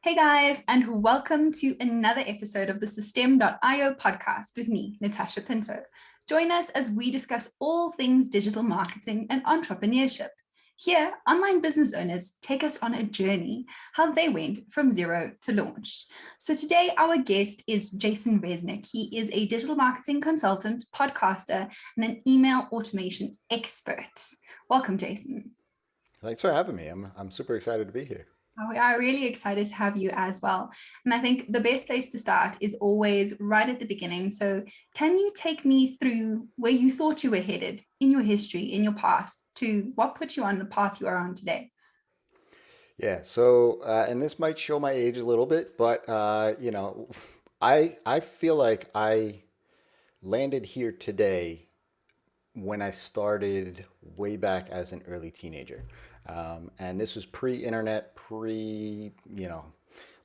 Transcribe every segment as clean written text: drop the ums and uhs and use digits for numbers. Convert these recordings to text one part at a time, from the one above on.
Hey guys, and welcome to another episode of the Systeme.io podcast with me, Natasha Pinto. Join us as we discuss all things digital marketing and entrepreneurship. Here, online business owners take us on a journey, how they went from zero to launch. So today, our guest is Jason Resnick. He is a digital marketing consultant, podcaster, and an email automation expert. Welcome, Jason. Thanks for having me. I'm super excited to be here. We are really excited to have you as well. And I think the best place to start is always right at the beginning. So, can you take me through where you thought you were headed in your history, in your past, to what put you on the path you are on today? Yeah, and this might show my age a little bit, but I feel like I landed here today when I started way back as an early teenager. And this was pre-internet,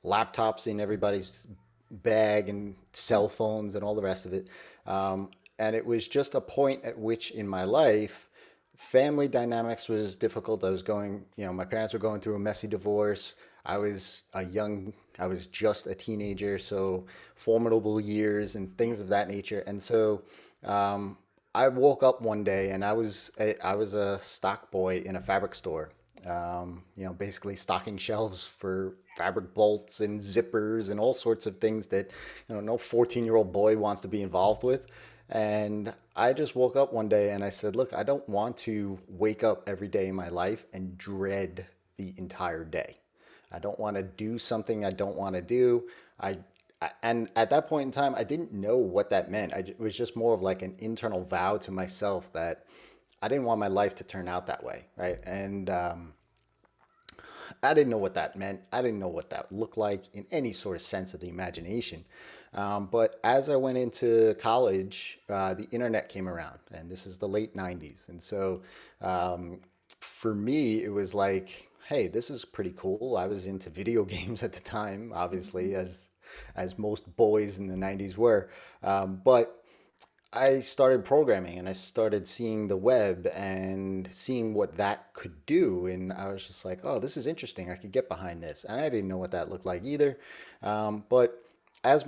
laptops in everybody's bag and cell phones and all the rest of it. And it was just a point at which in my life, family dynamics was difficult. My parents were going through a messy divorce. I was just a teenager, so formidable years and things of that nature. And so I woke up one day and I was a stock boy in a fabric store. Basically stocking shelves for fabric bolts and zippers and all sorts of things that, no 14-year-old boy wants to be involved with. And I just woke up one day and I said, look, I don't want to wake up every day in my life and dread the entire day. I don't want to do something I don't want to do. And at that point in time, I didn't know what that meant. It was just more of like an internal vow to myself that I didn't want my life to turn out that way, right? And I didn't know what that meant. I didn't know what that looked like in any sort of sense of the imagination. But as I went into college, the internet came around, and this is the late 90s. And so for me, it was like, hey, this is pretty cool. I was into video games at the time, obviously, as most boys in the 90s were. But I started programming and I started seeing the web and seeing what that could do. And I was just like, oh, this is interesting. I could get behind this. And I didn't know what that looked like either. But as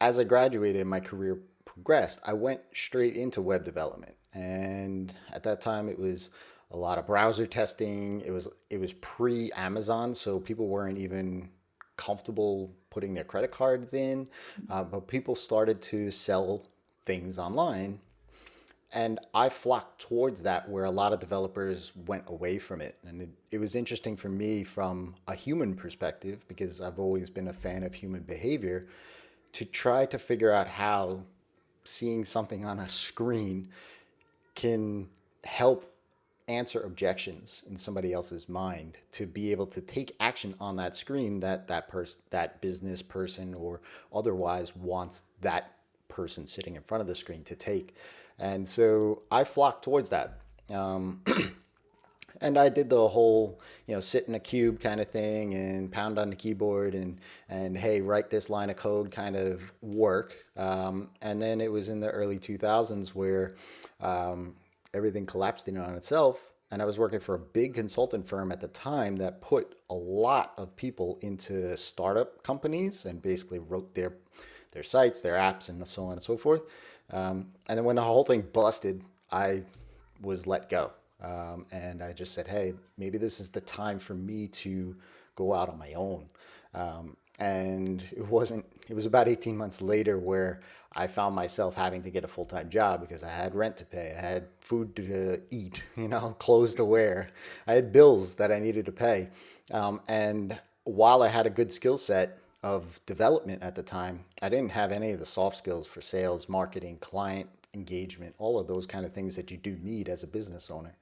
as I graduated and my career progressed, I went straight into web development. And at that time, it was a lot of browser testing. It was pre-Amazon, so people weren't even comfortable putting their credit cards in. But people started to sell things online. And I flocked towards that where a lot of developers went away from it. And it was interesting for me from a human perspective, because I've always been a fan of human behavior, to try to figure out how seeing something on a screen can help answer objections in somebody else's mind, to be able to take action on that screen that business person or otherwise wants that person sitting in front of the screen to take. And so I flocked towards that. Um, and I did the whole, sit in a cube kind of thing and pound on the keyboard and hey, write this line of code kind of work. And then it was in the early 2000s where everything collapsed in on itself. And I was working for a big consultant firm at the time that put a lot of people into startup companies and basically wrote their sites, their apps, and so on and so forth. And then when the whole thing busted, I was let go. And I just said, hey, maybe this is the time for me to go out on my own. And it was about 18 months later where I found myself having to get a full-time job because I had rent to pay. I had food to eat, clothes to wear. I had bills that I needed to pay. And while I had a good skill set of development at the time, I didn't have any of the soft skills for sales, marketing, client engagement, all of those kind of things that you do need as a business owner.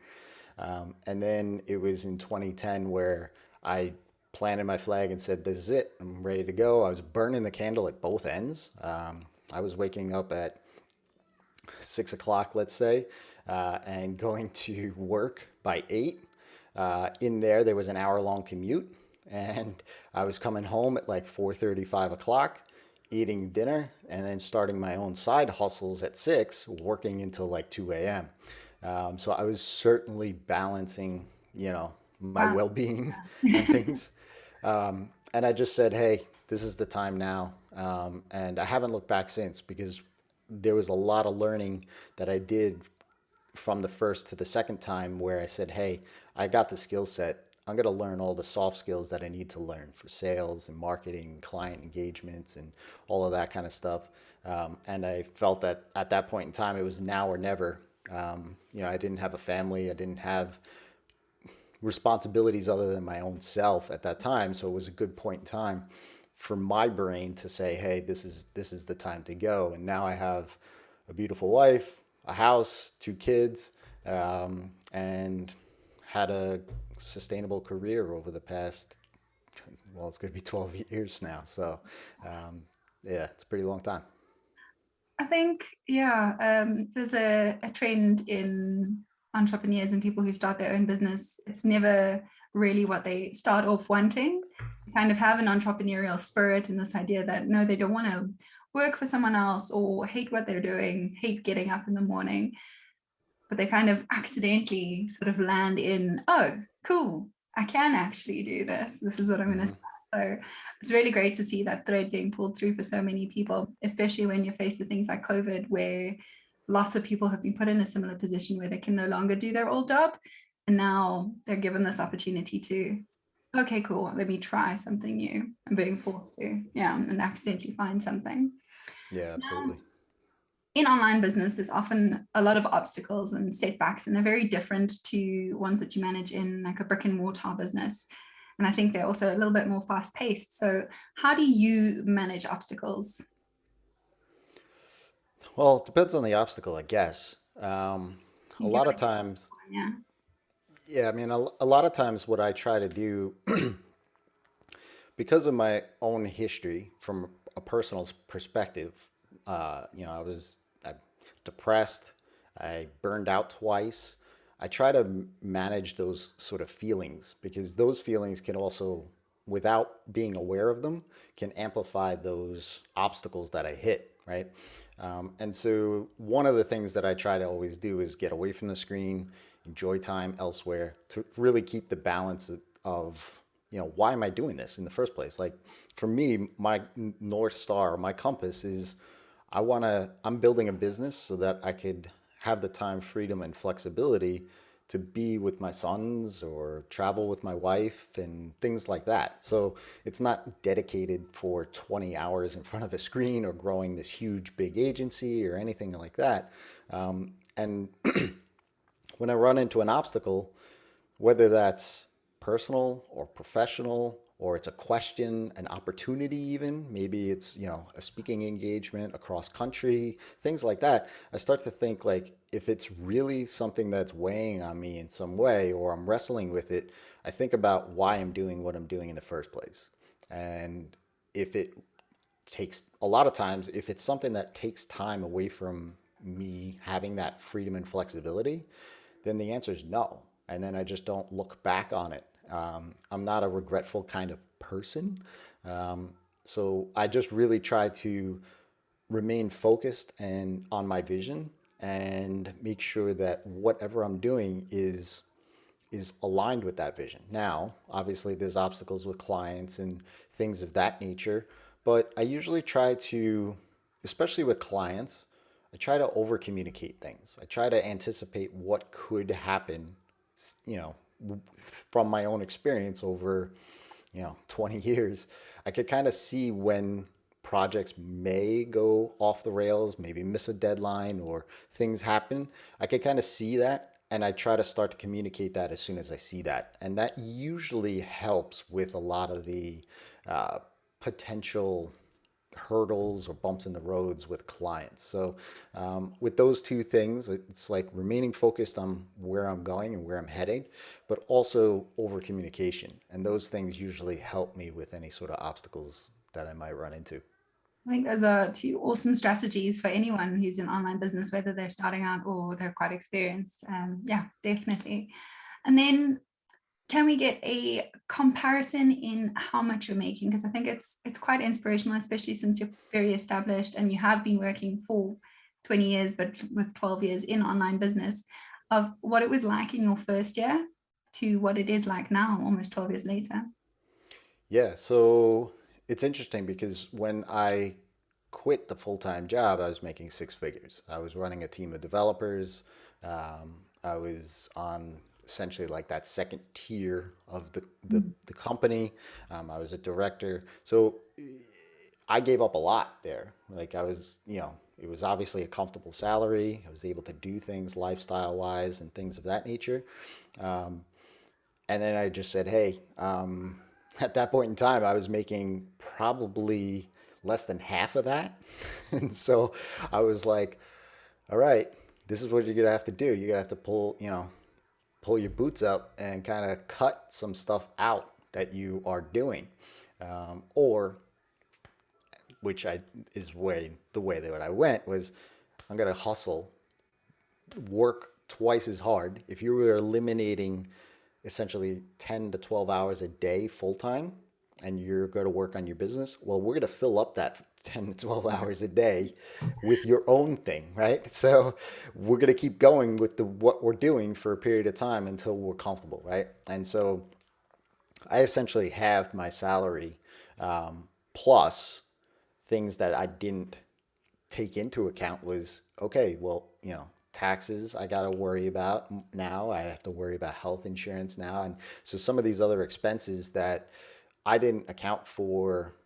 And then it was in 2010 where I planted my flag and said, this is it. I'm ready to go. I was burning the candle at both ends. I was waking up at 6 o'clock, let's say, and going to work by 8. In there was an hour-long commute, and I was coming home at like 4:30, 5 o'clock, eating dinner, and then starting my own side hustles at 6, working until like 2 a.m. So I was certainly balancing, my Wow. well-being and things. and I just said, hey, this is the time now. And I haven't looked back since because there was a lot of learning that I did from the first to the second time where I said, hey, I got the skill set. I'm going to learn all the soft skills that I need to learn for sales and marketing, client engagements, and all of that kind of stuff. And I felt that at that point in time, it was now or never. I didn't have a family. I didn't have responsibilities other than my own self at that time. So it was a good point in time for my brain to say, hey, this is the time to go. And now I have a beautiful wife, a house, two kids, and had a sustainable career over the past, well, it's going to be 12 years now. So yeah, it's a pretty long time. I think, yeah, there's a trend in entrepreneurs and people who start their own business. It's never really what they start off wanting. They kind of have an entrepreneurial spirit and this idea that no, they don't want to work for someone else or hate what they're doing, hate getting up in the morning, but they kind of accidentally sort of land in, oh, cool, I can actually do this. This is what I'm going to start. So it's really great to see that thread being pulled through for so many people, especially when you're faced with things like COVID, where lots of people have been put in a similar position where they can no longer do their old job. And now they're given this opportunity to, okay, cool, let me try something new. I'm being forced to, yeah, and accidentally find something. Yeah, absolutely. In online business, there's often a lot of obstacles and setbacks, and they're very different to ones that you manage in like a brick and mortar business. And I think they're also a little bit more fast paced. So how do you manage obstacles? Well, it depends on the obstacle, I guess. A You can lot of break it times, down, yeah. yeah, I mean, a lot of times what I try to do because of my own history from a personal perspective, I depressed, I burned out twice. I try to manage those sort of feelings because those feelings can also, without being aware of them, can amplify those obstacles that I hit, right? And so one of the things that I try to always do is get away from the screen, enjoy time elsewhere to really keep the balance of why am I doing this in the first place? Like for me, my North Star, my compass is I'm building a business so that I could have the time, freedom, and flexibility to be with my sons or travel with my wife and things like that. So it's not dedicated for 20 hours in front of a screen or growing this huge big agency or anything like that. And when I run into an obstacle, whether that's personal or professional, or it's a question, an opportunity even, maybe it's, a speaking engagement across country, things like that. I start to think like if it's really something that's weighing on me in some way or I'm wrestling with it, I think about why I'm doing what I'm doing in the first place. And if it takes a lot of times, if it's something that takes time away from me having that freedom and flexibility, then the answer is no. And then I just don't look back on it. I'm not a regretful kind of person. So I just really try to remain focused and on my vision and make sure that whatever I'm doing is aligned with that vision. Now, obviously, there's obstacles with clients and things of that nature, but I usually try to, especially with clients, I try to over communicate things. I try to anticipate what could happen, you know, from my own experience over, 20 years. I could kind of see when projects may go off the rails, maybe miss a deadline or things happen. I could kind of see that and I try to start to communicate that as soon as I see that. And that usually helps with a lot of the uh, potential hurdles or bumps in the roads with clients. So with those two things, it's like remaining focused on where I'm going and where I'm heading, but also over communication. And those things usually help me with any sort of obstacles that I might run into. I think those are two awesome strategies for anyone who's in online business, whether they're starting out or they're quite experienced. Yeah, definitely. And then can we get a comparison in how much you're making? Because I think it's quite inspirational, especially since you're very established and you have been working for 20 years, but with 12 years in online business, of what it was like in your first year to what it is like now, almost 12 years later. Yeah, so it's interesting because when I quit the full-time job, I was making six figures. I was running a team of developers. I was on essentially like that second tier of the company. I was a director. So I gave up a lot there. Like I was, it was obviously a comfortable salary. I was able to do things lifestyle wise and things of that nature. Um, and then I just said, hey, at that point in time, I was making probably less than half of that. And so I was like, all right, this is what you're going to have to do. You're going to have to pull your boots up and kind of cut some stuff out that you are doing. Or, which I is the way that I went was I'm going to hustle, work twice as hard. If you were eliminating essentially 10 to 12 hours a day full time and you're going to work on your business, well, we're going to fill up that 10 to 12 hours a day with your own thing, right? So we're going to keep going with the what we're doing for a period of time until we're comfortable, right? And so I essentially halved my salary plus things that I didn't take into account was okay, well, taxes I got to worry about now. I have to worry about health insurance now. And so some of these other expenses that I didn't account for,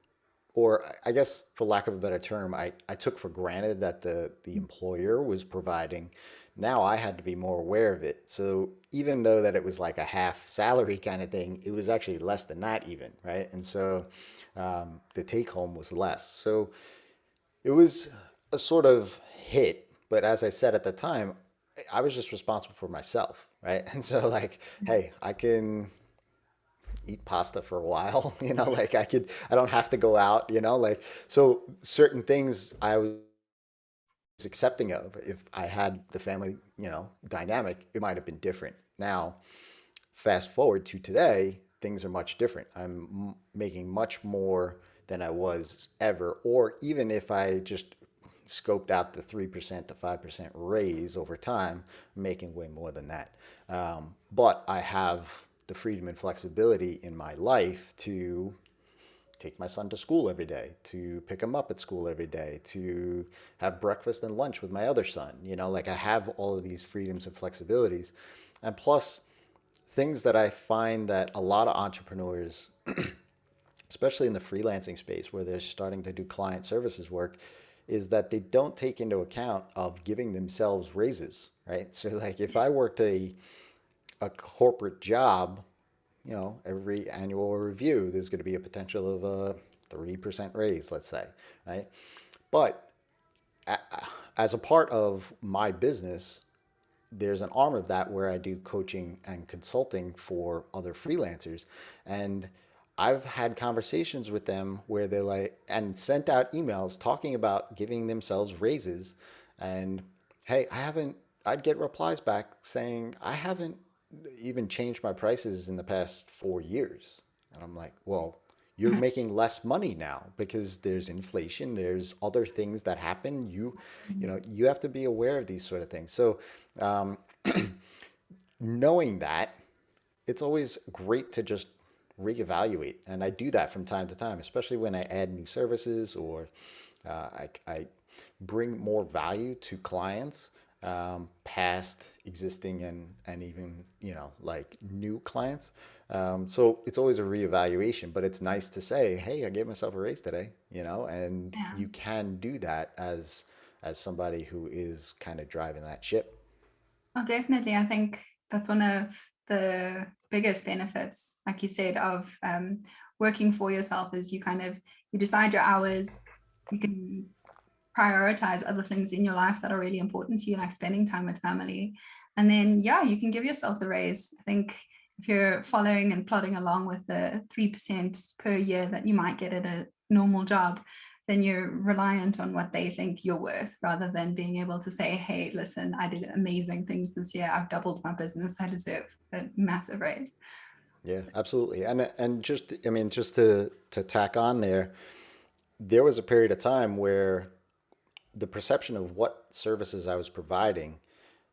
or I guess for lack of a better term, I took for granted that the employer was providing. Now I had to be more aware of it. So even though that it was like a half salary kind of thing, it was actually less than that even, right? And so the take home was less. So it was a sort of hit, but as I said at the time, I was just responsible for myself, right? And so like, hey, I can eat pasta for a while, like I don't have to go out, like so certain things I was accepting of. If I had the family, dynamic, it might have been different. Now, fast forward to today, things are much different. I'm making much more than I was ever, or even if I just scoped out the 3% to 5% raise over time, I'm making way more than that. But I have the freedom and flexibility in my life to take my son to school every day, to pick him up at school every day, to have breakfast and lunch with my other son. Like I have all of these freedoms and flexibilities. And plus, things that I find that a lot of entrepreneurs, especially in the freelancing space where they're starting to do client services work, is that they don't take into account of giving themselves raises, right? So like if I worked a corporate job, every annual review, there's going to be a potential of a 3% raise, let's say, right? But as a part of my business, there's an arm of that where I do coaching and consulting for other freelancers. And I've had conversations with them where they're like, and sent out emails talking about giving themselves raises. And hey, I'd get replies back saying, I haven't even changed my prices in the past 4 years. And I'm like, well, you're making less money now because there's inflation, there's other things that happen. You have to be aware of these sort of things. So um, knowing that, it's always great to just reevaluate. And I do that from time to time, especially when I add new services or I bring more value to clients, past existing and even, like new clients. So it's always a reevaluation, but it's nice to say, hey, I gave myself a raise today, and Yeah. you can do that as somebody who is kind of driving that ship. Oh, definitely. I think that's one of the biggest benefits, like you said, of working for yourself is you decide your hours, you can prioritize other things in your life that are really important to you, like spending time with family. And then, yeah, you can give yourself the raise. I think if you're following and plodding along with the 3% per year that you might get at a normal job, then you're reliant on what they think you're worth rather than being able to say, hey, listen, I did amazing things this year. I've doubled my business. I deserve a massive raise. Yeah, absolutely. And just I mean just to tack on there, there was a period of time where the perception of what services I was providing,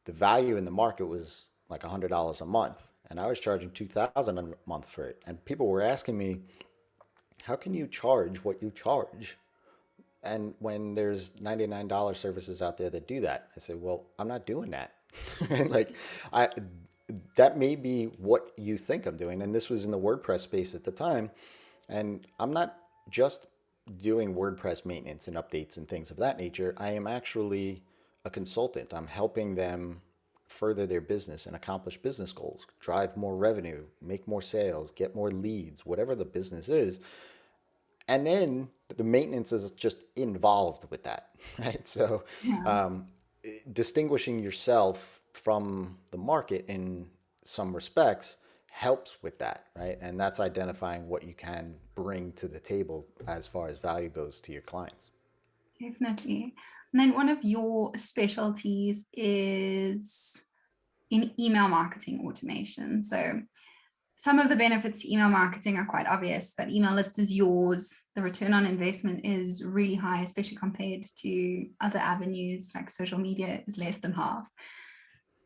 the value in the market was like $100 a month, and I was charging 2,000 a month for it. And people were asking me, how can you charge what you charge? And when there's $99 services out there that do that, I say, well, I'm not doing that. And like, I, that may be what you think I'm doing. And this was in the WordPress space at the time. And I'm not just doing WordPress maintenance and updates and things of that nature. I am actually a consultant. I'm helping them further their business and accomplish business goals, drive more revenue, make more sales, get more leads, whatever the business is. And then the maintenance is just involved with that, right? So Yeah. um, distinguishing yourself from the market in some respects helps with that, right? And that's identifying what you can bring to the table as far as value goes to your clients. Definitely. And then one of your specialties is in email marketing automation. So some of the benefits to email marketing are quite obvious, that email list is yours. The return on investment is really high, especially compared to other avenues like social media is less than half.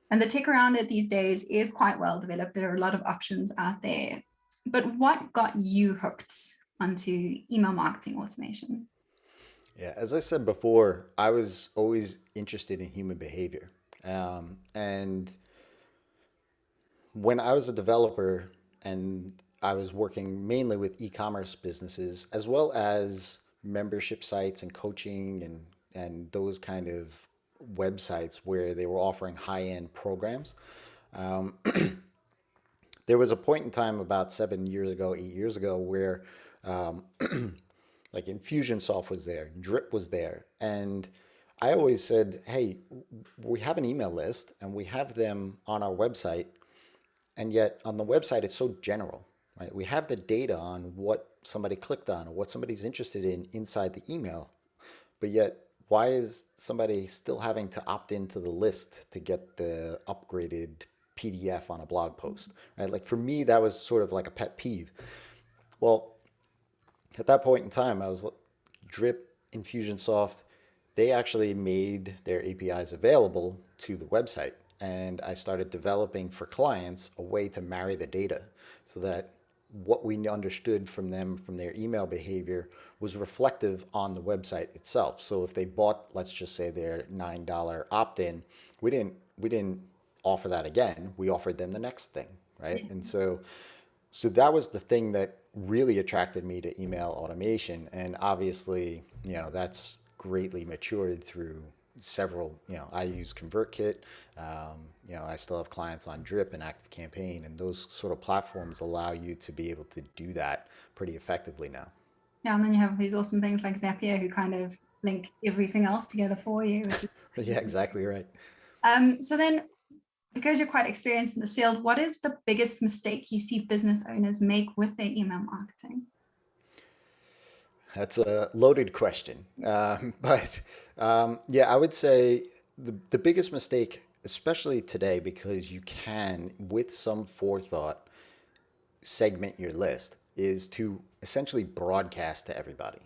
And the tech around it these days is quite well developed. There are a lot of options out there. But what got you hooked onto email marketing automation? Yeah, as I said before, I was always interested in human behavior. And when I was a developer and I was working mainly with e-commerce businesses as well as membership sites and coaching and those kind of websites where they were offering high-end programs. Um, there was a point in time about 7 years ago, 8 years ago, where um, like Infusionsoft was there, Drip was there, and I always said, "Hey, we have an email list and we have them on our website. And yet on the website, it's so general, right? We have the data on what somebody clicked on or what somebody's interested in inside the email. But yet, why is somebody still having to opt into the list to get the upgraded PDF on a blog post, right? Like for me, that was sort of like a pet peeve. Well, at that point in time, I was Drip, Infusionsoft, they actually made their APIs available to the website. And I started developing for clients a way to marry the data so that what we understood from them from their email behavior was reflective on the website itself. So if they bought, let's just say their $9 opt-in, we didn't offer that again. We offered them the next thing, right? And so that was the thing that really attracted me to email automation. And obviously, that's greatly matured through several, I use ConvertKit. I still have clients on Drip and ActiveCampaign, and those sort of platforms allow you to be able to do that pretty effectively now. Yeah, and then you have these awesome things like Zapier who kind of link everything else together for you, which is Yeah, exactly right. so then because you're quite experienced in this field, what is the biggest mistake you see business owners make with their email marketing? That's a loaded question. Yeah, I would say the biggest mistake, especially today, because you can, with some forethought, segment your list, is to essentially broadcast to everybody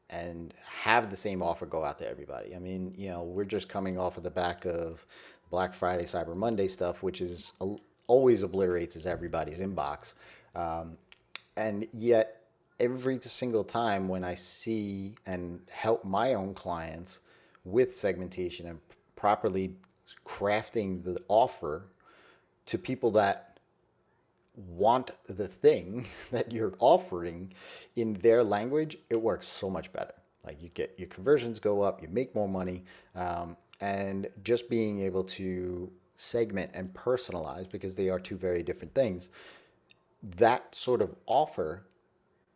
and have the same offer go out to everybody. I mean, we're just coming off of the back of Black Friday, Cyber Monday stuff, which is always obliterates as everybody's inbox. Um, and yet, every single time when I see and help my own clients with segmentation and properly crafting the offer to people that want the thing that you're offering in their language, it works so much better. Like you get your conversions go up, you make more money, and just being able to segment and personalize, because they are two very different things, that sort of offer,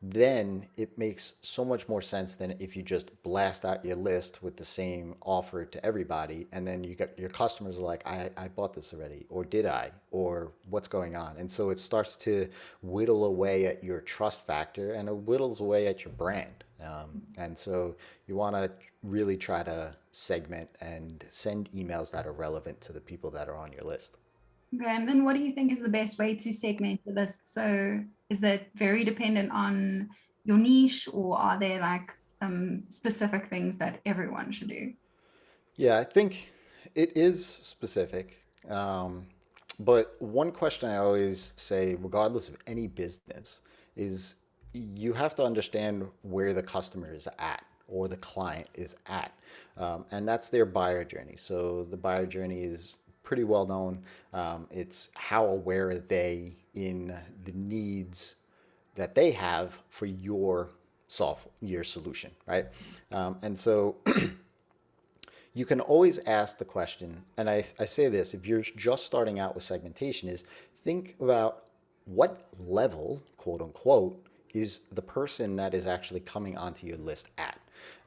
then it makes so much more sense than if you just blast out your list with the same offer to everybody, and then you got your customers are like, I bought this already, or did I, or what's going on? And so it starts to whittle away at your trust factor, and it whittles away at your brand. And so you want to really try to segment and send emails that are relevant to the people that are on your list. Okay, and then what do you think is the best way to segment the list? So is that very dependent on your niche, or are there like some specific things that everyone should do? Yeah, I think it is specific. Um, but one question I always say, regardless of any business, is you have to understand where the customer is at or the client is at. And that's their buyer journey. So the buyer journey is pretty well known. It's how aware are they in the needs that they have for your your solution, right? And so you can always ask the question, and I say this, if you're just starting out with segmentation, is think about what level, quote unquote, is the person that is actually coming onto your list at.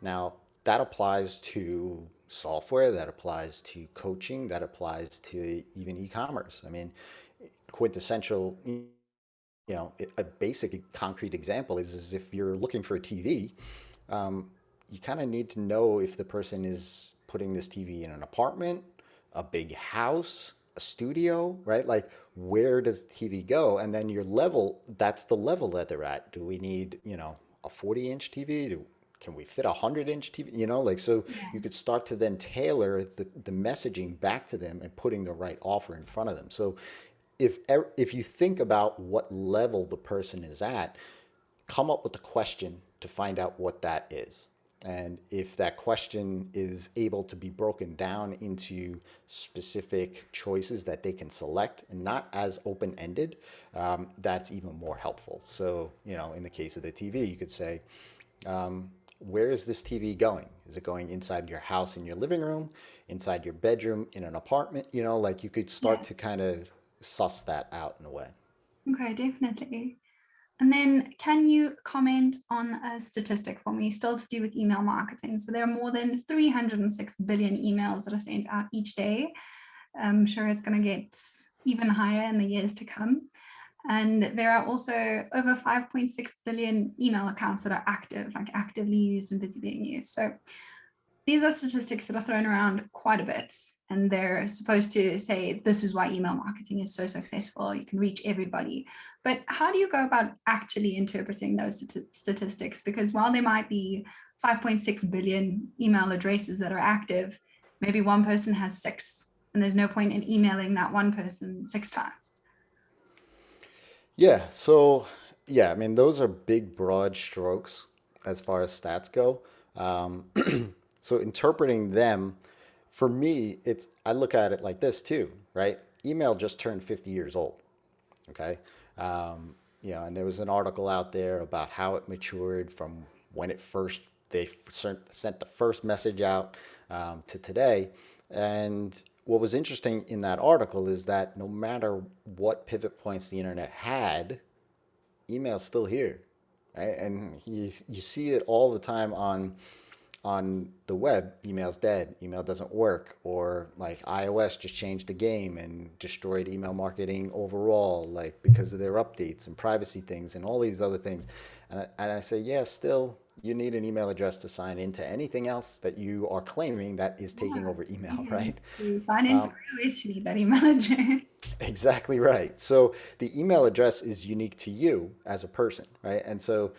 Now, that applies to software, that applies to coaching, that applies to even e-commerce. I mean, quintessential, a basic concrete example is if you're looking for a TV, you kind of need to know if the person is putting this TV in an apartment, a big house, a studio, right? Like, where does the TV go? And then your level, that's the level that they're at. Do we need, a 40-inch TV? Can we fit a 100-inch TV? Like, so you Yeah. could start to then tailor the messaging back to them and putting the right offer in front of them. So if you think about what level the person is at, come up with a question to find out what that is. And if that question is able to be broken down into specific choices that they can select and not as open-ended, that's even more helpful. So, in the case of the TV, you could say, where is this TV going? Is it going inside your house in your living room, inside your bedroom in an apartment? Like, you could start Yeah. to kind of suss that out in a way. Okay, definitely. And then can you comment on a statistic for me, still to do with email marketing? So there are more than 306 billion emails that are sent out each day. I'm sure it's going to get even higher in the years to come. And there are also over 5.6 billion email accounts that are active, like actively used and busy being used. So these are statistics that are thrown around quite a bit, and they're supposed to say this is why email marketing is so successful. You can reach everybody. But how do you go about actually interpreting those statistics? Because while there might be 5.6 billion email addresses that are active, maybe one person has six, and there's no point in emailing that one person six times. Yeah. So, yeah, I mean, those are big, broad strokes as far as stats go. Um, so interpreting them, for me, I look at it like this too, right? Email just turned 50 years old. Okay. And there was an article out there about how it matured from when they sent the first message out to today. And what was interesting in that article is that no matter what pivot points the internet had, email's still here, right? And you see it all the time on the web. Email's dead, email doesn't work, or like iOS just changed the game and destroyed email marketing overall, like because of their updates and privacy things and all these other things. And I say, yeah, still you need an email address to sign into anything else that you are claiming that is taking Yeah, over email, even right? to sign into iOS, you need that email address. Exactly right. So the email address is unique to you as a person, right? And so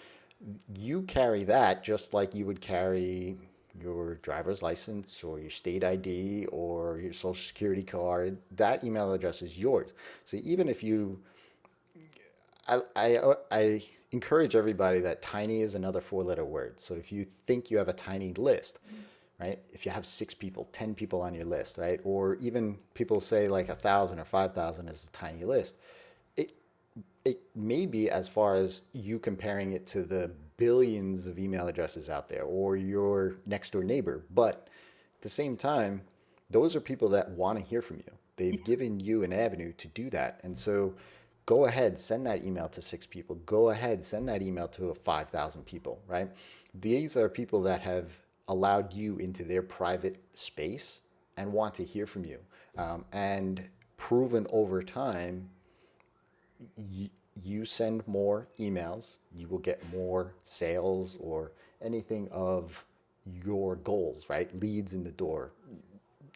you carry that just like you would carry your driver's license or your state ID or your social security card. That email address is yours. So even if I encourage everybody that tiny is another four-letter word. So if you think you have a tiny list, right? If you have 6 people, 10 people on your list, right? Or even people say like 1,000 or 5,000 is a tiny list. It, it may be as far as you comparing it to the billions of email addresses out there or your next door neighbor. But at the same time, those are people that want to hear from you. They've given you an avenue to do that. And so go ahead, send that email to 6 people. Go ahead, send that email to 5,000 people, right? These are people that have allowed you into their private space and want to hear from you. And proven over time, you send more emails, you will get more sales or anything of your goals, right? Leads in the door,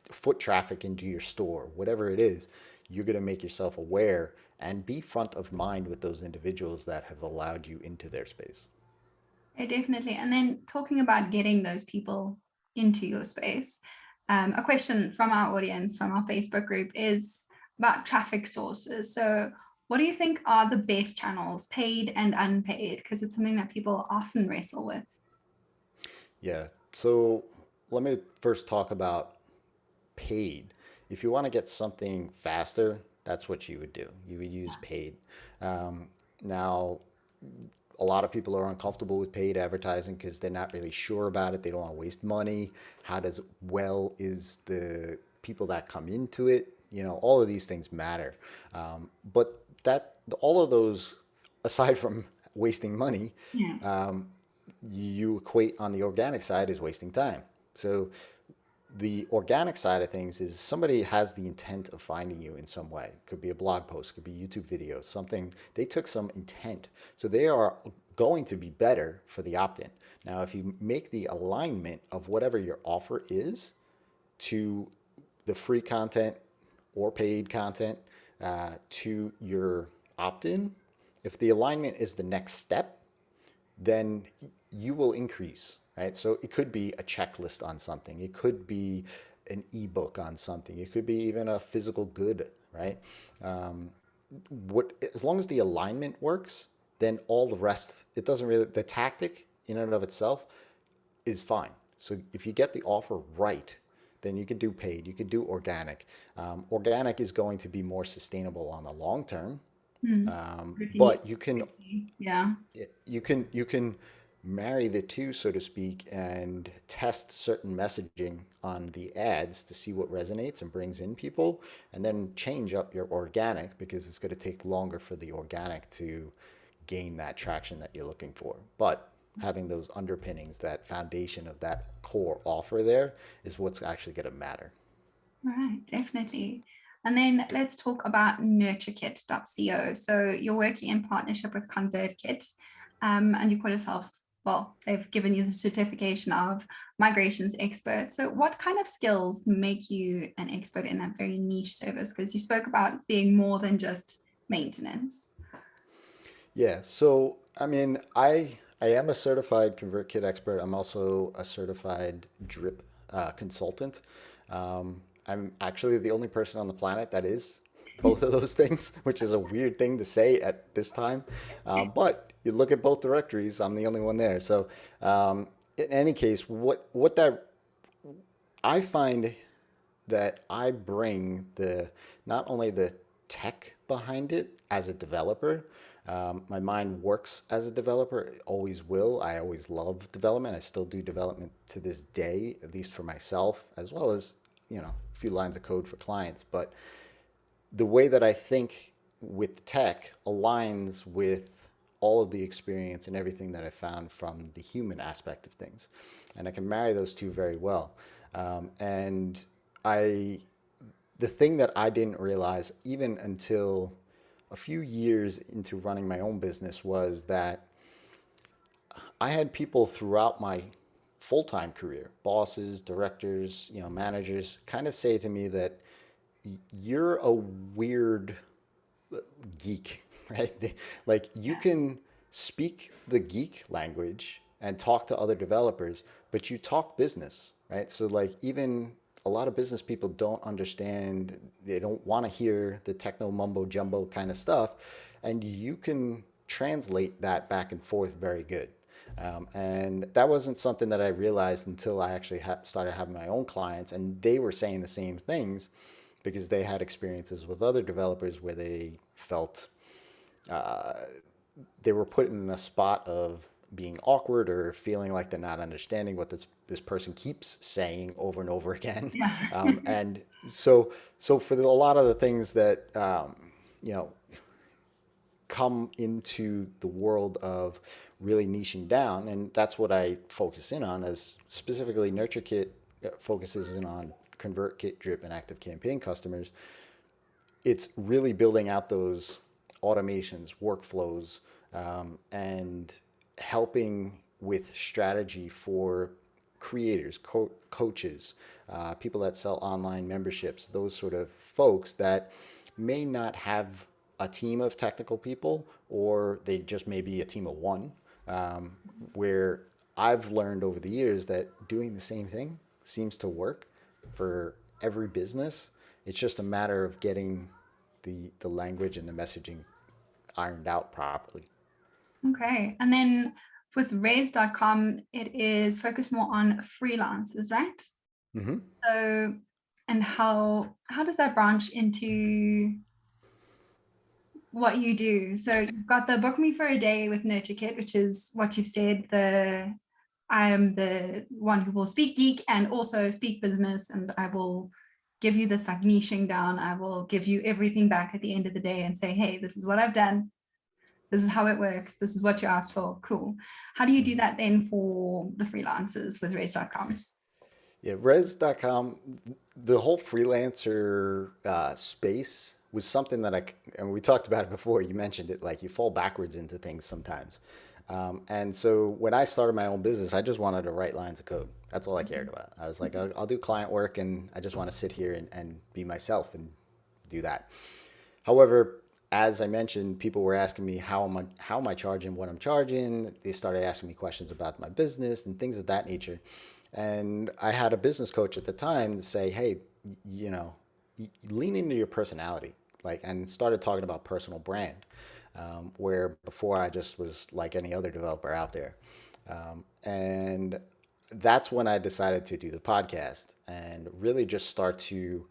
foot traffic into your store, whatever it is, you're going to make yourself aware and be front of mind with those individuals that have allowed you into their space. Yeah, definitely. And then talking about getting those people into your space, a question from our audience, from our Facebook group, is about traffic sources. So, What do you think are the best channels, paid and unpaid? Because it's something that people often wrestle with. Yeah. So let me first talk about paid. If you want to get something faster, that's what you would do. You would use paid. Now, a lot of people are uncomfortable with paid advertising because they're not really sure about it. They don't want to waste money. How does well is the people that come into it? You know, all of these things matter. But that all of those, aside from wasting money, Yeah. you equate on the organic side is wasting time. So the organic side of things is somebody has the intent of finding you in some way. It could be a blog post, could be YouTube video, something. They took some intent. So they are going to be better for the opt-in. Now, if you make the alignment of whatever your offer is to the free content or paid content to your opt-in, if the alignment is the next step, then you will increase, right? So it could be a checklist on something. It could be an ebook on something. It could be even a physical good, right? Um, as long as the alignment works, then all the rest, it doesn't really, the tactic in and of itself is fine. So if you get the offer right, then you can do paid, you can do organic. Organic is going to be more sustainable on the long term, Hmm. If you need, but you can yeah. you can marry the two, so to speak, and test certain messaging on the ads to see what resonates and brings in people, and then change up your organic because it's going to take longer for the organic to gain that traction that you're looking for. But having those underpinnings, that foundation of that core offer there is what's actually going to matter. Right, definitely. And then let's talk about Nurturekit.co. So you're working in partnership with ConvertKit, and you call yourself, well, they've given you the certification of migrations expert. So what kind of skills make you an expert in that very niche service? Because you spoke about being more than just maintenance. Yeah, so I mean, I am a certified ConvertKit expert. I'm also a certified drip consultant. I'm actually the only person on the planet that is both of those things, which is a weird thing to say at this time. But you look at both directories, I'm the only one there. So in any case, what that I find that I bring the not only the tech behind it as a developer. My mind works as a developer, it always will. I always love development. I still do development to this day, at least for myself, as well as a few lines of code for clients. But the way that I think with tech aligns with all of the experience and everything that I found from the human aspect of things. And I can marry those two very well. And I, the thing that I didn't realize even until a few years into running my own business was that I had people throughout my full-time career, bosses, directors, managers, kind of say to me that you're a weird geek, right? Like you Yeah. can speak the geek language and talk to other developers, but you talk business, right? So like even a lot of business people don't understand, they don't want to hear the techno mumbo jumbo kind of stuff, and you can translate that back and forth very good. And that wasn't something that I realized until I actually started having my own clients, and they were saying the same things because they had experiences with other developers where they felt uh, they were put in a spot of being awkward or feeling like they're not understanding what this person keeps saying over and over again. Yeah. And so for a lot of the things that you know come into the world of really niching down, and that's what I focus in on. As specifically, Nurturekit focuses in on ConvertKit, Drip, and Active Campaign customers. It's really building out those automations, workflows, and helping with strategy for creators, coaches, people that sell online memberships, those sort of folks that may not have a team of technical people, or they just may be a team of one, where I've learned over the years that doing the same thing seems to work for every business. It's just a matter of getting the language and the messaging ironed out properly. Okay. And then with Raise.com, it is focused more on freelancers, right? Hmm. So, and how does that branch into what you do? So you've got the book me for a day with Nurturekit, which is what you've said, the I am the one who will speak geek and also speak business, and I will give you this like niching down. I will give you everything back at the end of the day and say, hey, this is what I've done. This is how it works. This is what you asked for. Cool. How do you do that then for the freelancers with Raise.com? Yeah, Res.com, the whole freelancer space was something that and we talked about it before, you mentioned it, like you fall backwards into things sometimes. And so when I started my own business, I just wanted to write lines of code. That's all I cared about. I was like, I'll do client work and I just want to sit here and be myself and do that. However, as I mentioned, people were asking me how am I charging what I'm charging. They started asking me questions about my business and things of that nature. And I had a business coach at the time to say, hey, you know, lean into your personality, like, and started talking about personal brand, where before I just was like any other developer out there. And that's when I decided to do the podcast and really just start to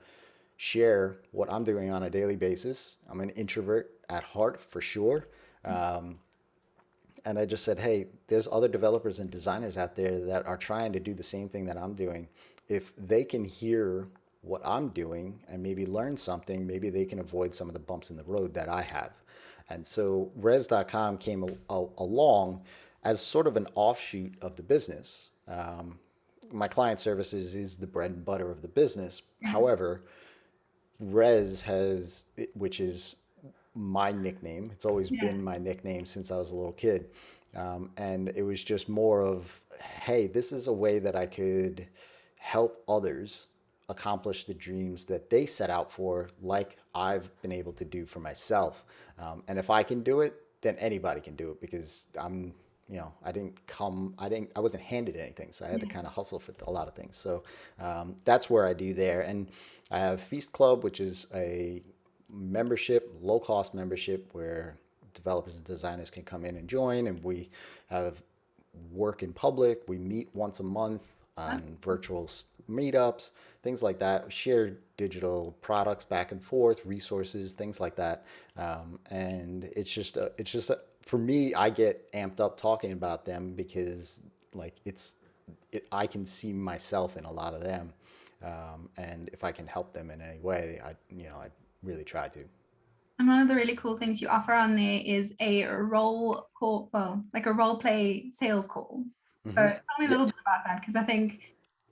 share what I'm doing on a daily basis. I'm an introvert at heart for sure. Um, and I just said, hey, there's other developers and designers out there that are trying to do the same thing that I'm doing. If they can hear what I'm doing and maybe learn something, maybe they can avoid some of the bumps in the road that I have. And so Res.com came along as sort of an offshoot of the business. My client services is the bread and butter of the business. Yeah. However, Res has, which is my nickname. It's always Yeah. been my nickname since I was a little kid. And it was just more of, hey, this is a way that I could help others accomplish the dreams that they set out for, like I've been able to do for myself. And if I can do it, then anybody can do it because I wasn't handed anything. So I had to Yeah. kind of hustle for a lot of things. So that's where I do there. And I have Feast Club, which is a membership, low cost membership where developers and designers can come in and join. And we have work in public. We meet once a month on virtual meetups, things like that. We share digital products back and forth, resources, things like that. And for me, I get amped up talking about them because like I can see myself in a lot of them. And if I can help them in any way, I really try to. And one of the really cool things you offer on there is a role call, well, like a role play sales call. So Hmm. tell me a Yeah. little bit about that because I think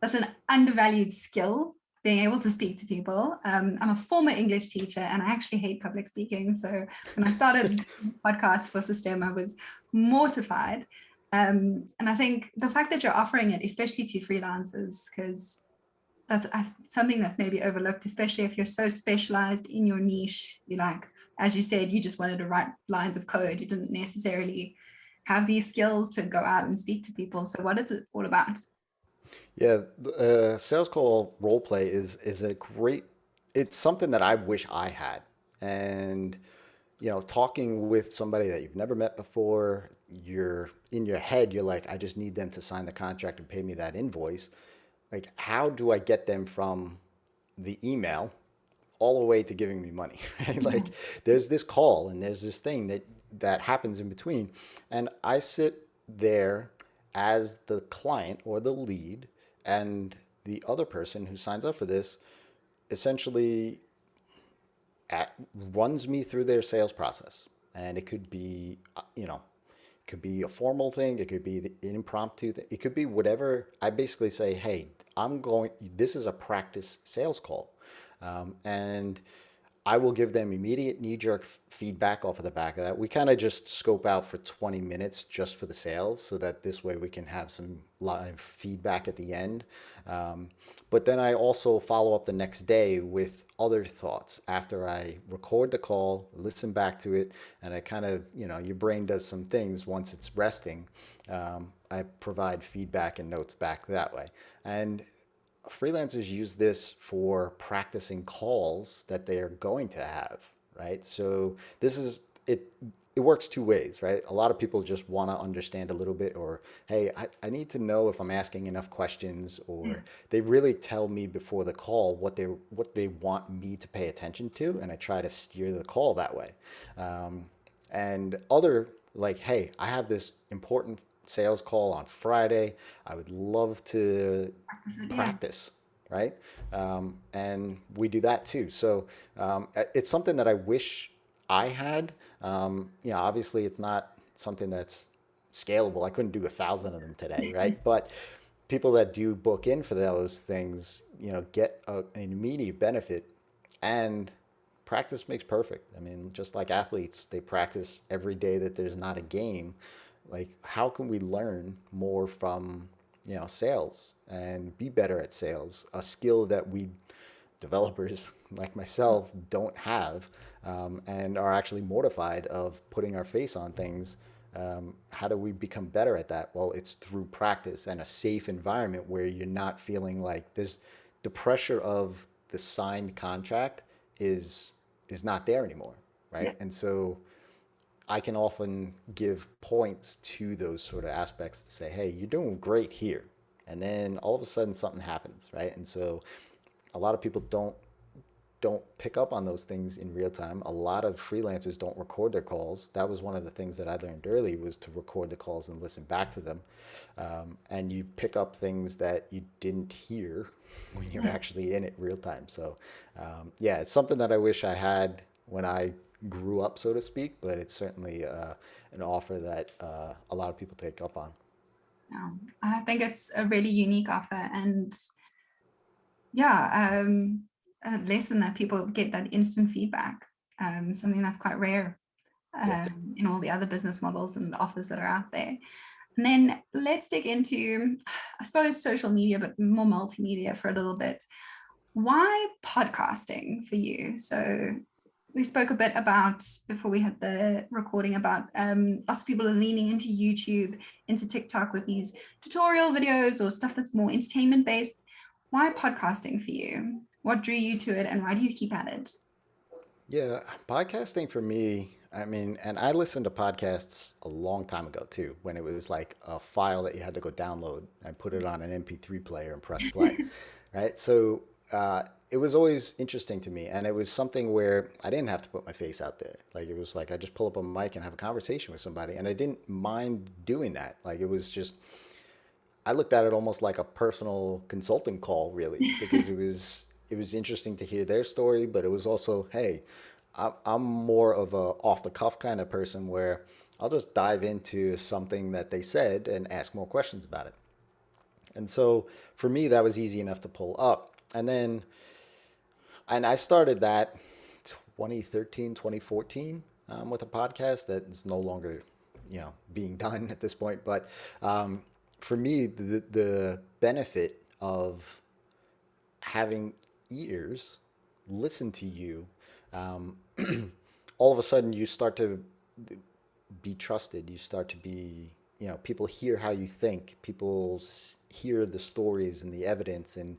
that's an undervalued skill, being able to speak to people. I'm a former English teacher and I actually hate public speaking. So when I started this podcast for Systeme, I was mortified. And I think the fact that you're offering it, especially to freelancers, because that's something that's maybe overlooked, especially if you're so specialized in your niche. You like, as you said, you just wanted to write lines of code. You didn't necessarily have these skills to go out and speak to people. So what is it all about? Yeah, sales call role play is a great. It's something that I wish I had, and talking with somebody that you've never met before, you're in your head, you're like, I just need them to sign the contract and pay me that invoice. Like, how do I get them from the email all the way to giving me money? Right? Like, there's this call and there's this thing that happens in between, and I sit there as the client or the lead, and the other person who signs up for this essentially runs me through their sales process. And it could be, it could be a formal thing. It could be the impromptu thing. It could be whatever. I basically say, hey, this is a practice sales call. And I will give them immediate knee-jerk feedback off of the back of that. We kind of just scope out for 20 minutes just for the sales so that this way we can have some live feedback at the end. Um, but then I also follow up the next day with other thoughts after I record the call, listen back to it, and I kind of, your brain does some things once it's resting. I provide feedback and notes back that way. And freelancers use this for practicing calls that they are going to have, right? So this is it it works two ways, right? A lot of people just want to understand a little bit, or hey, I need to know if I'm asking enough questions, or they really tell me before the call what they want me to pay attention to, and I try to steer the call that way. Um, and other like, hey, I have this important sales call on Friday. I would love to Practice it, yeah. practice, right? And we do that too. So it's something that I wish I had. Obviously, it's not something that's scalable. I couldn't do 1,000 of them today, right? But people that do book in for those things, get an immediate benefit, and practice makes perfect. I mean, just like athletes, they practice every day that there's not a game. Like, how can we learn more from, sales and be better at sales? A skill that we developers like myself don't have, and are actually mortified of putting our face on things. How do we become better at that? Well, it's through practice and a safe environment where you're not feeling like there's the pressure of the signed contract is not there anymore, Yeah. right? And so I can often give points to those sort of aspects to say, hey, you're doing great here. And then all of a sudden something happens, right? And so a lot of people don't pick up on those things in real time. A lot of freelancers don't record their calls. That was one of the things that I learned early, was to record the calls and listen back to them. And you pick up things that you didn't hear when you're actually in it real time. So yeah, it's something that I wish I had when I grew up, so to speak, but it's certainly an offer that a lot of people take up on. Yeah. I think it's a really unique offer, and yeah, a lesson that people get that instant feedback, something that's quite rare Yeah. in all the other business models and offers that are out there. And then let's dig into, I suppose, social media, but more multimedia for a little bit. Why podcasting for you? So we spoke a bit about, before we had the recording, about lots of people are leaning into YouTube, into TikTok with these tutorial videos or stuff that's more entertainment based. Why podcasting for you? What drew you to it, and why do you keep at it? Yeah, podcasting for me, I mean, and I listened to podcasts a long time ago too, when it was like a file that you had to go download and put it on an MP3 player and press play, right? So it was always interesting to me, and it was something where I didn't have to put my face out there. Like, it was like I just pull up a mic and have a conversation with somebody, and I didn't mind doing that. Like, it was just, I looked at it almost like a personal consulting call, really, because it was interesting to hear their story, but it was also, hey, I'm more of a off the cuff kind of person where I'll just dive into something that they said and ask more questions about it. And so for me, that was easy enough to pull up. And I started that 2013, 2014, with a podcast that is no longer, being done at this point. But for me, the benefit of having ears listen to you, um, all of a sudden you start to be trusted. You start to be, people hear how you think. People hear the stories and the evidence and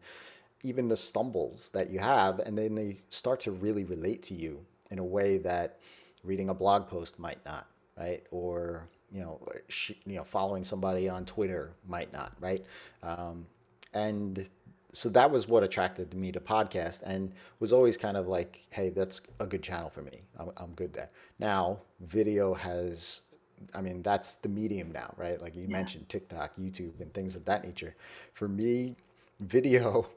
even the stumbles that you have, and then they start to really relate to you in a way that reading a blog post might not, right? Or following somebody on Twitter might not, right? And so that was what attracted me to podcast, and was always kind of like, hey, that's a good channel for me. I'm good there. Now video has, I mean, that's the medium now, right? Like you Yeah. mentioned TikTok, YouTube, and things of that nature. For me, video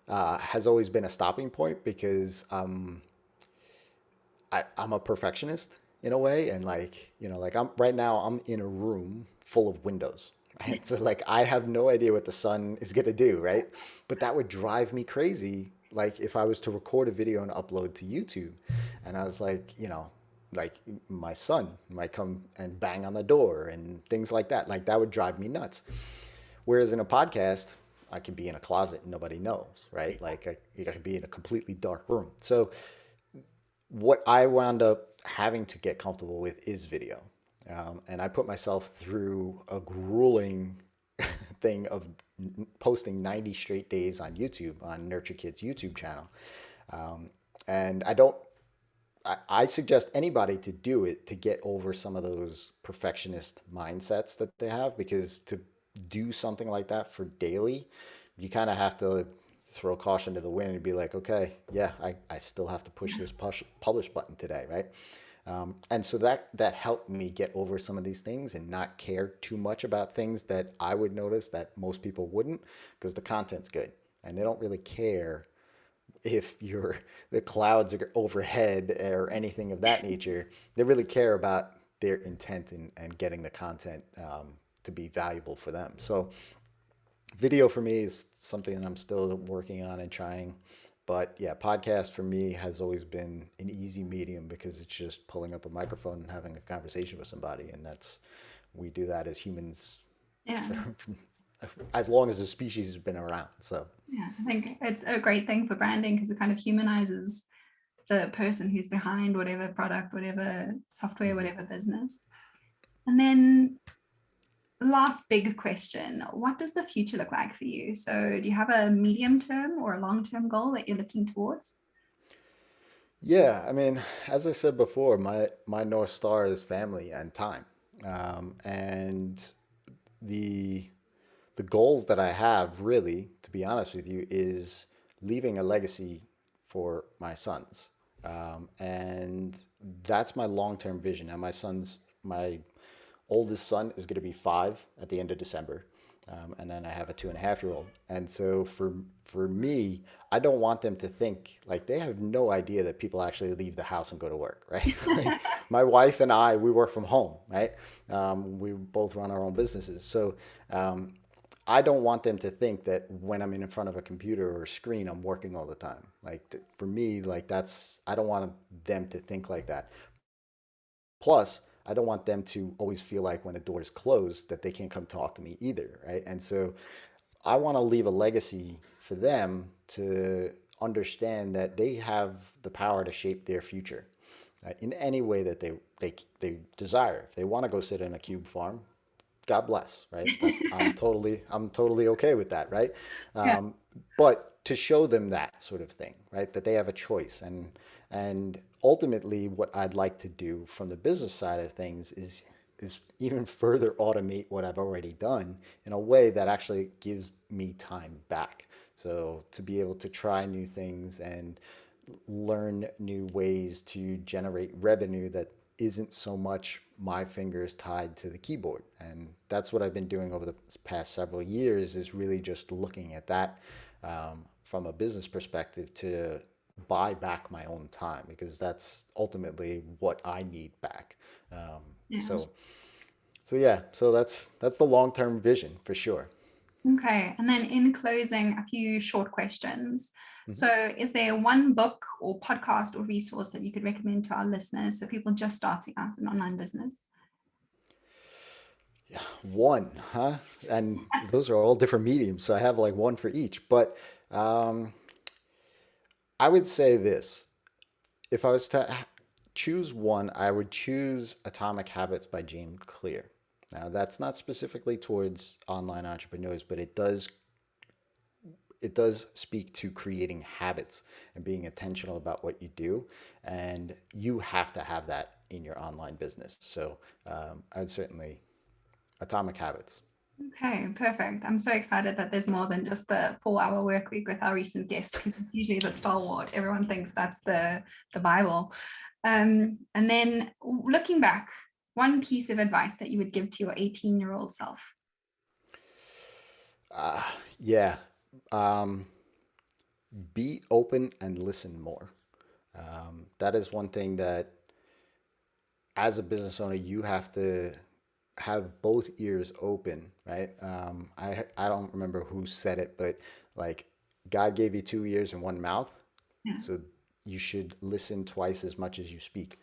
has always been a stopping point, because I'm a perfectionist in a way, and like, like I'm right now, I'm in a room full of windows. And so like I have no idea what the sun is gonna do, right? But that would drive me crazy. Like if I was to record a video and upload to YouTube, and I was like, like my son might come and bang on the door and things like that. Like that would drive me nuts. Whereas in a podcast, I could be in a closet and nobody knows, right? Like I could be in a completely dark room. So what I wound up having to get comfortable with is video. And I put myself through a grueling thing of posting 90 straight days on YouTube, on Nurturekit's YouTube channel. And I suggest anybody to do it to get over some of those perfectionist mindsets that they have, because to do something like that for daily, you kind of have to throw caution to the wind and be like, okay, yeah, I still have to push this publish button today, right? And so that helped me get over some of these things and not care too much about things that I would notice that most people wouldn't, because the content's good and they don't really care if you're the clouds are overhead or anything of that nature. They really care about their intent and getting the content to be valuable for them. So video for me is something that I'm still working on and trying. But yeah, podcast for me has always been an easy medium because it's just pulling up a microphone and having a conversation with somebody. And we do that as humans Yeah. for, as long as the species has been around. So Yeah, I think it's a great thing for branding because it kind of humanizes the person who's behind whatever product, whatever software, mhm. whatever business. And then last big question, what does the future look like for you? So do you have a medium term or a long term goal that you're looking towards? Yeah, I mean, as I said before, my North Star is family and time. And the the goals that I have, really, to be honest with you, is leaving a legacy for my sons. And that's my long-term vision. Now, my oldest son is going to be 5 at the end of December. And then I have a 2.5-year-old. And so for me, I don't want them to think like they have no idea that people actually leave the house and go to work, right? Like my wife and I, we work from home, right? We both run our own businesses. So um, I don't want them to think that when I'm in front of a computer or a screen, I'm working all the time. Like for me, like I don't want them to think like that. Plus, I don't want them to always feel like when the door is closed that they can't come talk to me either, right? And so I want to leave a legacy for them to understand that they have the power to shape their future in any way that they desire. If they want to go sit in a cube farm, God bless, right? I'm totally okay with that, right? Yeah. But to show them that sort of thing, right? That they have a choice, and ultimately, what I'd like to do from the business side of things is even further automate what I've already done in a way that actually gives me time back. So to be able to try new things and learn new ways to generate revenue that isn't so much my fingers tied to the keyboard. And that's what I've been doing over the past several years, is really just looking at that from a business perspective to buy back my own time, because that's ultimately what I need back. Um, Yeah. so so yeah, so that's the long-term vision for sure. Okay. And then in closing, a few short questions. Mhm. So, is there one book or podcast or resource that you could recommend to our listeners? So, people just starting out an online business? Yeah, one, huh? And those are all different mediums, so I have like one for each. But um, I would say this: if I was to choose one, I would choose Atomic Habits by James Clear. Now, that's not specifically towards online entrepreneurs, but it does speak to creating habits and being intentional about what you do, and you have to have that in your online business. So I would certainly Atomic Habits. Okay, perfect. I'm so excited that there's more than just the 4 hour work week with our recent guest, because it's usually the stalwart. Everyone thinks that's the Bible. And then looking back, one piece of advice that you would give to your 18-year-old self. Uh, yeah. Um, be open and listen more. That is one thing that, as a business owner, you have to have both ears open, right? I don't remember who said it, but like God gave you 2 ears and one mouth, Yeah. so you should listen twice as much as you speak.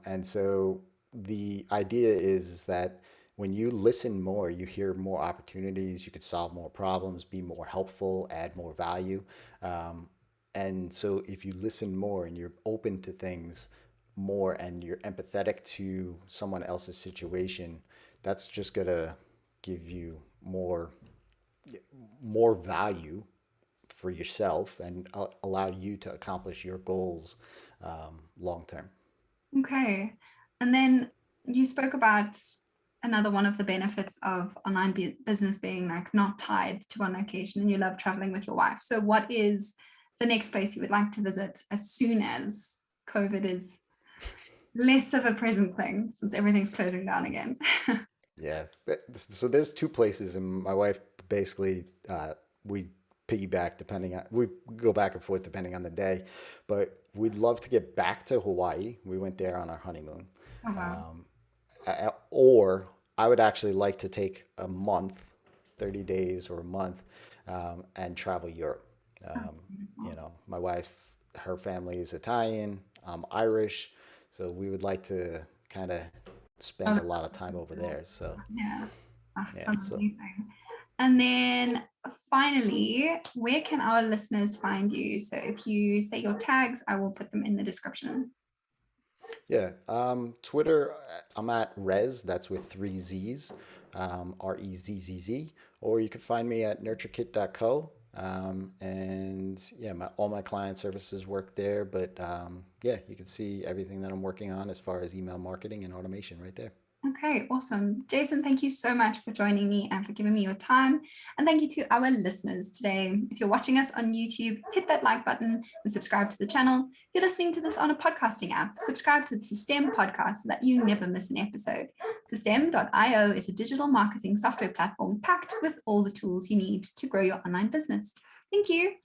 And so the idea is that when you listen more, you hear more opportunities, you could solve more problems, be more helpful, add more value. Um, and so if you listen more and you're open to things more and you're empathetic to someone else's situation, that's just gonna give you more value for yourself and allow you to accomplish your goals long term. Okay. And then you spoke about another one of the benefits of online business being like not tied to one location, and you love traveling with your wife. So what is the next place you would like to visit as soon as COVID is less of a present thing, since everything's closing down again? Yeah. So there's two places, and my wife basically we piggyback depending on we go back and forth depending on the day, but we'd love to get back to Hawaii. We went there on our honeymoon, Oh, wow. um, or I would actually like to take a month, 30 days or a month, and travel Europe. Oh, Um, beautiful. my wife, her family is Italian. I'm Irish, so we would like to kind of spend a lot of time over there. So Yeah. Oh, yeah, sounds so amazing. And then finally, where can our listeners find you? So if you say your tags, I will put them in the description. yeah, Twitter, I'm at Rez. That's with three Z's, Rezzz. Or you can find me at Nurturekit.co. And yeah, all my client services work there. But yeah, you can see everything that I'm working on as far as email marketing and automation right there. Okay, awesome. Jason, thank you so much for joining me and for giving me your time. And thank you to our listeners today. If you're watching us on YouTube, hit that like button and subscribe to the channel. If you're listening to this on a podcasting app, subscribe to the Systeme podcast so that you never miss an episode. Systeme.io is a digital marketing software platform packed with all the tools you need to grow your online business. Thank you.